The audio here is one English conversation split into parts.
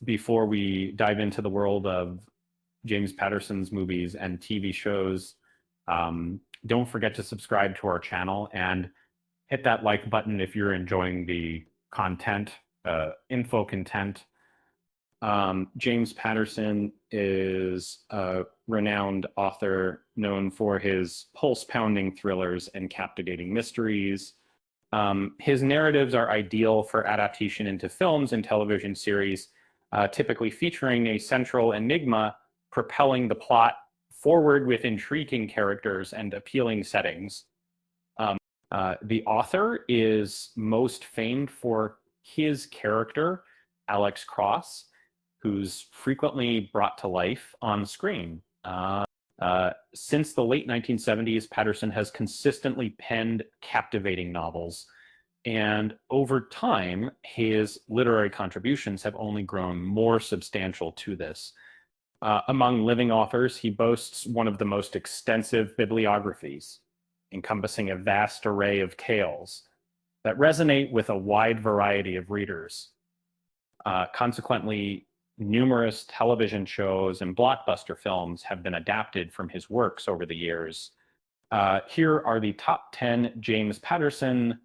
before we dive into the world of James Patterson's movies and TV shows, don't forget to subscribe to our channel and hit that like button if you're enjoying the content, info content. James Patterson is a renowned author known for his pulse-pounding thrillers and captivating mysteries. His narratives are ideal for adaptation into films and television series, typically featuring a central enigma propelling the plot forward with intriguing characters and appealing settings. The author is most famed for his character, Alex Cross, who's frequently brought to life on screen. Since the late 1970s, Patterson has consistently penned captivating novels, and over time, his literary contributions have only grown more substantial to this. Among living authors, he boasts one of the most extensive bibliographies, encompassing a vast array of tales that resonate with a wide variety of readers. Consequently, numerous television shows and blockbuster films have been adapted from his works over the years. Here are the top 10 James Patterson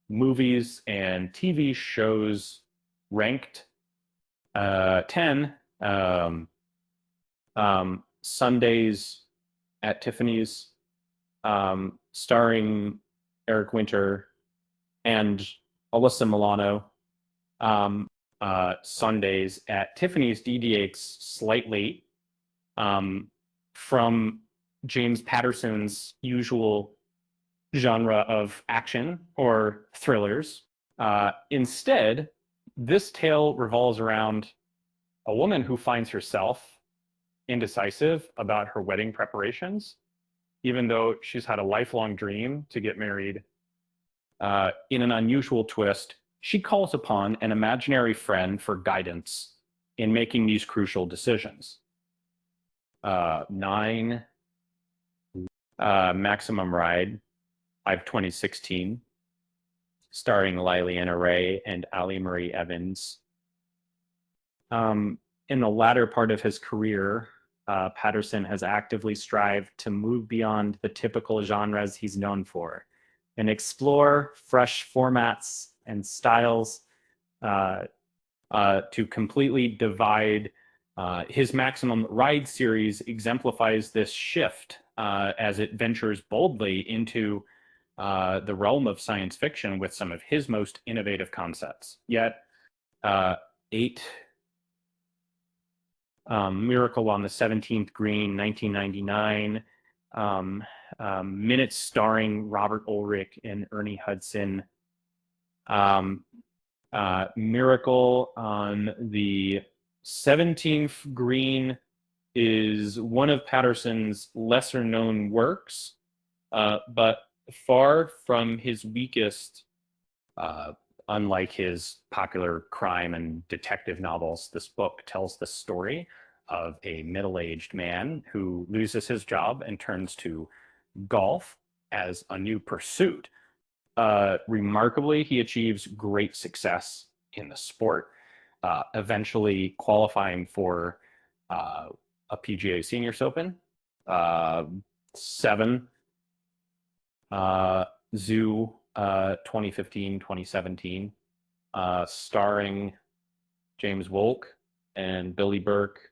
movies and TV shows ranked. 10, Sundays at Tiffany's, starring Eric Winter and Alyssa Milano. Sundays at Tiffany's deviates slightly from James Patterson's usual genre of action or thrillers. Instead, this tale revolves around a woman who finds herself indecisive about her wedding preparations, even though she's had a lifelong dream to get married. In an unusual twist, she calls upon an imaginary friend for guidance in making these crucial decisions. 9, Maximum Ride, 2016, starring Liliana Ray and Ali Marie Evans. In the latter part of his career, Patterson has actively strived to move beyond the typical genres he's known for and explore fresh formats and styles to completely divide. His Maximum Ride series exemplifies this shift as it ventures boldly into the realm of science fiction with some of his most innovative concepts. Yet, 8, Miracle on the 17th Green, 1999, Minutes starring Robert Ulrich and Ernie Hudson. Miracle on the 17th Green is one of Patterson's lesser known works, but far from his weakest. Unlike his popular crime and detective novels, this book tells the story of a middle-aged man who loses his job and turns to golf as a new pursuit. Remarkably, he achieves great success in the sport, eventually qualifying for a PGA Seniors Open. 7, Zoo, 2015-2017, starring James Wolk and Billy Burke.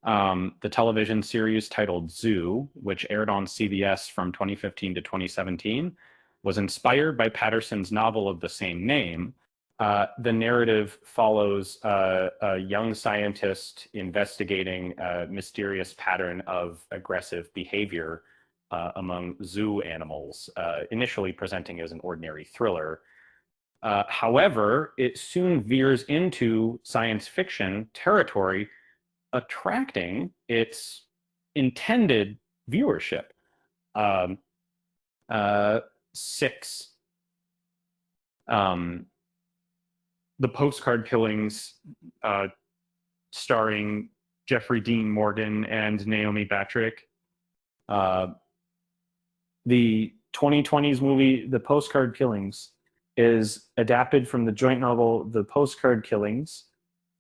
The television series titled Zoo, which aired on CBS from 2015 to 2017, was inspired by Patterson's novel of the same name. The narrative follows a young scientist investigating a mysterious pattern of aggressive behavior among zoo animals, initially presenting as an ordinary thriller. However, it soon veers into science fiction territory, attracting its intended viewership. 6, The Postcard Killings, starring Jeffrey Dean Morgan and Naomi Patrick. The 2020s movie, The Postcard Killings, is adapted from the joint novel, The Postcard Killings,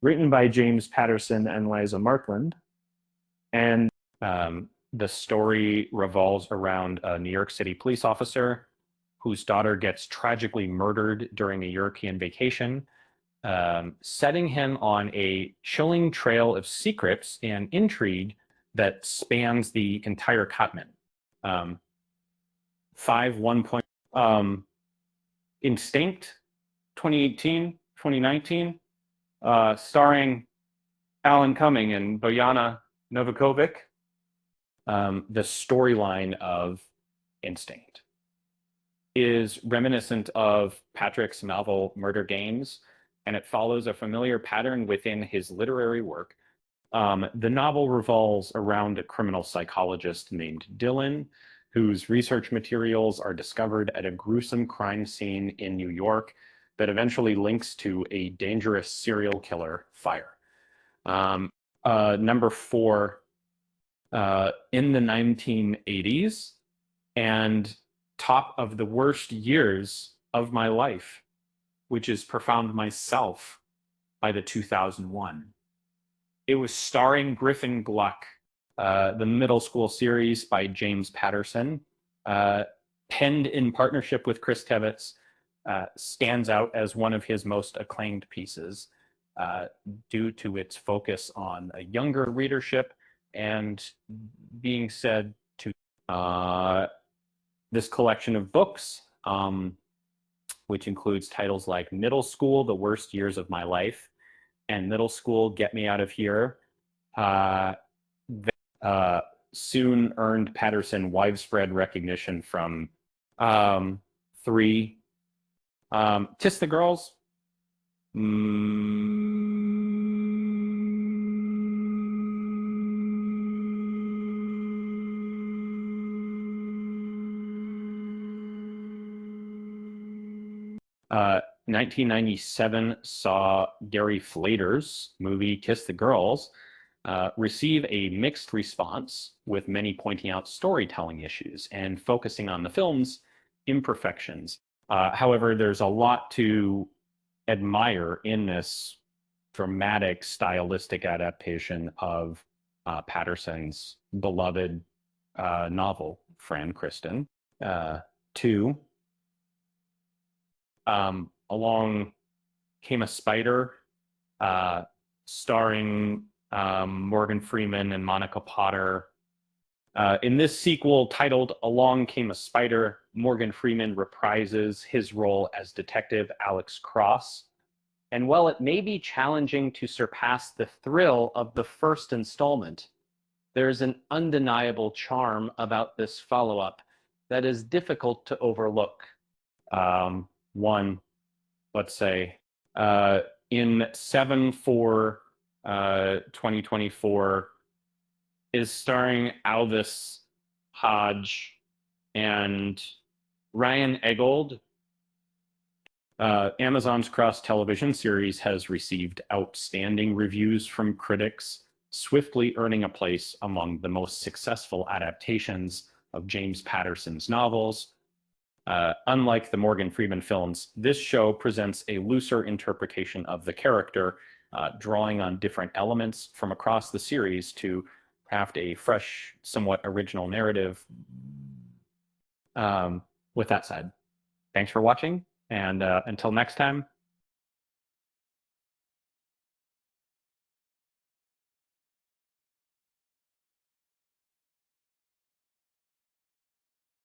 written by James Patterson and Liza Markland. And the story revolves around a New York City police officer whose daughter gets tragically murdered during a European vacation, setting him on a chilling trail of secrets and intrigue that spans the entire continent. 1 point. Instinct, 2018, 2019, starring Alan Cumming and Bojana Novakovic. The storyline of Instinct is reminiscent of Patrick's novel Murder Games, and it follows a familiar pattern within his literary work. The novel revolves around a criminal psychologist named Dylan, whose research materials are discovered at a gruesome crime scene in New York that eventually links to a dangerous serial killer, Fire. Number 4, in the 1980s, and top of the worst years of my life, which is Profound Myself by the 2001. It was starring Griffin Gluck, the middle school series by James Patterson, penned in partnership with Chris Tevetz, stands out as one of his most acclaimed pieces due to its focus on a younger readership and being said to this collection of books, which includes titles like Middle School, The Worst Years of My Life, and Middle School, Get Me Out of Here, soon earned Patterson widespread recognition from 3, Kiss the Girls, 1997 saw Gary Flater's movie Kiss the Girls receive a mixed response, with many pointing out storytelling issues and focusing on the film's imperfections. However, there's a lot to admire in this dramatic, stylistic adaptation of Patterson's beloved novel, Fran Kristen. 2, Along Came a Spider, starring Morgan Freeman and Monica Potter. In this sequel, titled Along Came a Spider, Morgan Freeman reprises his role as Detective Alex Cross. And while it may be challenging to surpass the thrill of the first installment, there's an undeniable charm about this follow-up that is difficult to overlook. One, let's say, in 7/4/2024, is starring Aldous Hodge and Ryan Eggold. Amazon's Cross television series has received outstanding reviews from critics, swiftly earning a place among the most successful adaptations of James Patterson's novels. Unlike the Morgan Freeman films, this show presents a looser interpretation of the character, drawing on different elements from across the series to craft a fresh, somewhat original narrative. With that said, thanks for watching, and until next time,